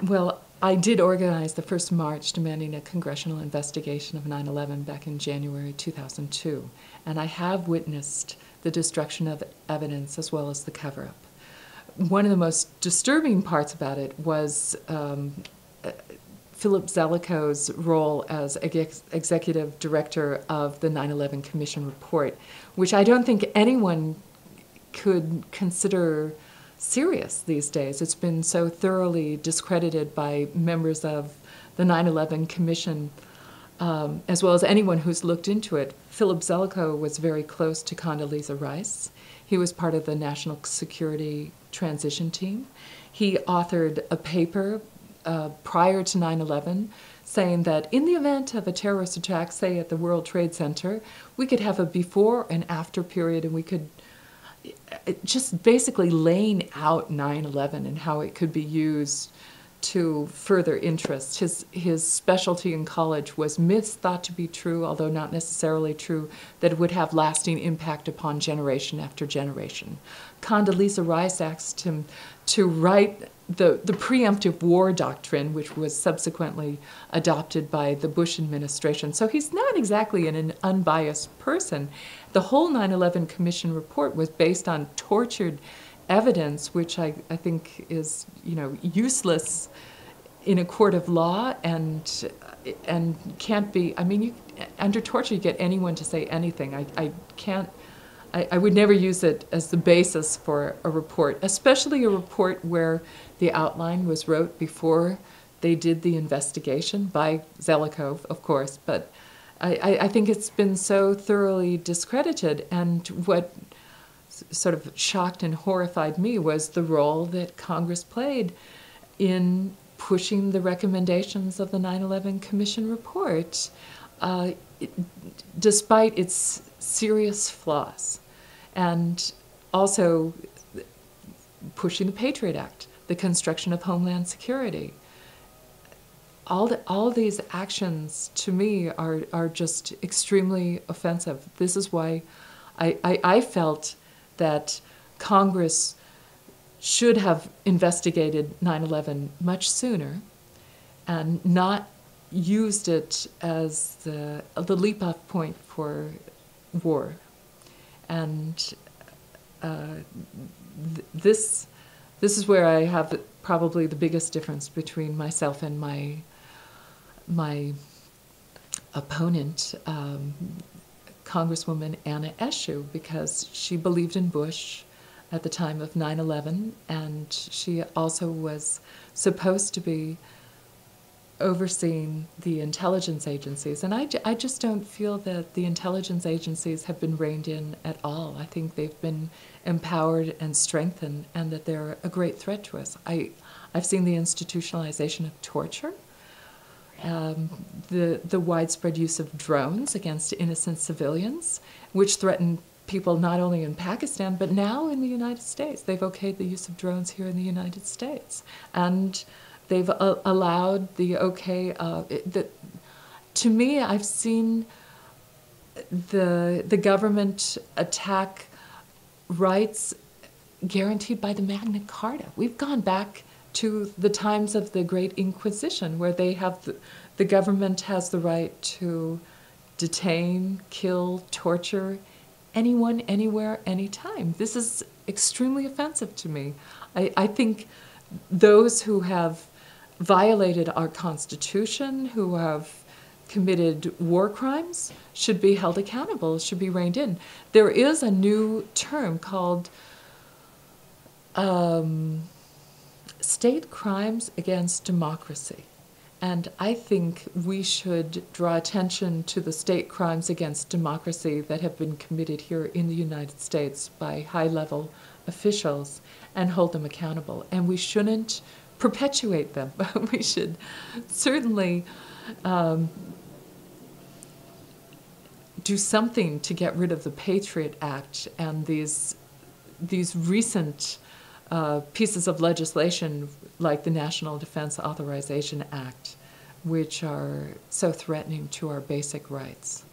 Well, I did organize the first march demanding a congressional investigation of 9/11 back in January 2002, and I have witnessed the destruction of evidence as well as the cover-up. One of the most disturbing parts about it was Philip Zelikows' role as executive director of the 9/11 Commission report, which I don't think anyone could consider serious these days. It's been so thoroughly discredited by members of the 9/11 Commission, as well as anyone who's looked into it. Philip Zelikow was very close to Condoleezza Rice. He was part of the National Security Transition Team. He authored a paper prior to 9/11 saying that in the event of a terrorist attack, say at the World Trade Center, we could have a before and after period, and we could just basically laying out 9/11 and how it could be used to further interest. His specialty in college was myths thought to be true, although not necessarily true, that it would have lasting impact upon generation after generation. Condoleezza Rice asked him to write the preemptive war doctrine, which was subsequently adopted by the Bush administration. So he's not exactly an unbiased person. The whole 9/11 Commission report was based on tortured evidence, which I think is, useless in a court of law and can't be. I mean, under torture, you get anyone to say anything. I would never use it as the basis for a report, especially a report where the outline was wrote before they did the investigation by Zelikow, of course. But I think it's been so thoroughly discredited, and what sort of shocked and horrified me was the role that Congress played in pushing the recommendations of the 9/11 Commission report, despite its serious flaws, and also pushing the Patriot Act, the construction of Homeland Security. All these actions, to me, are just extremely offensive. This is why I felt that Congress should have investigated 9/11 much sooner and not used it as the leap-off point for war. And this is where I have probably the biggest difference between myself and my opponent, Congresswoman Anna Eshoo, because she believed in Bush at the time of 9/11, and she also was supposed to be overseeing the intelligence agencies. And I just don't feel that the intelligence agencies have been reined in at all. I think they've been empowered and strengthened, and that they're a great threat to us. I've seen the institutionalization of torture, the widespread use of drones against innocent civilians, which threaten people not only in Pakistan, but now in the United States. They've okayed the use of drones here in the United States. And they've allowed the to me, I've seen the government attack rights guaranteed by the Magna Carta. We've gone back to the times of the Great Inquisition, where they have the government has the right to detain, kill, torture anyone, anywhere, anytime. This is extremely offensive to me. I think those who have violated our Constitution, who have committed war crimes, should be held accountable, should be reined in. There is a new term called state crimes against democracy. And I think we should draw attention to the state crimes against democracy that have been committed here in the United States by high-level officials and hold them accountable. And we shouldn't perpetuate them. We should certainly do something to get rid of the Patriot Act and these recent pieces of legislation like the National Defense Authorization Act, which are so threatening to our basic rights.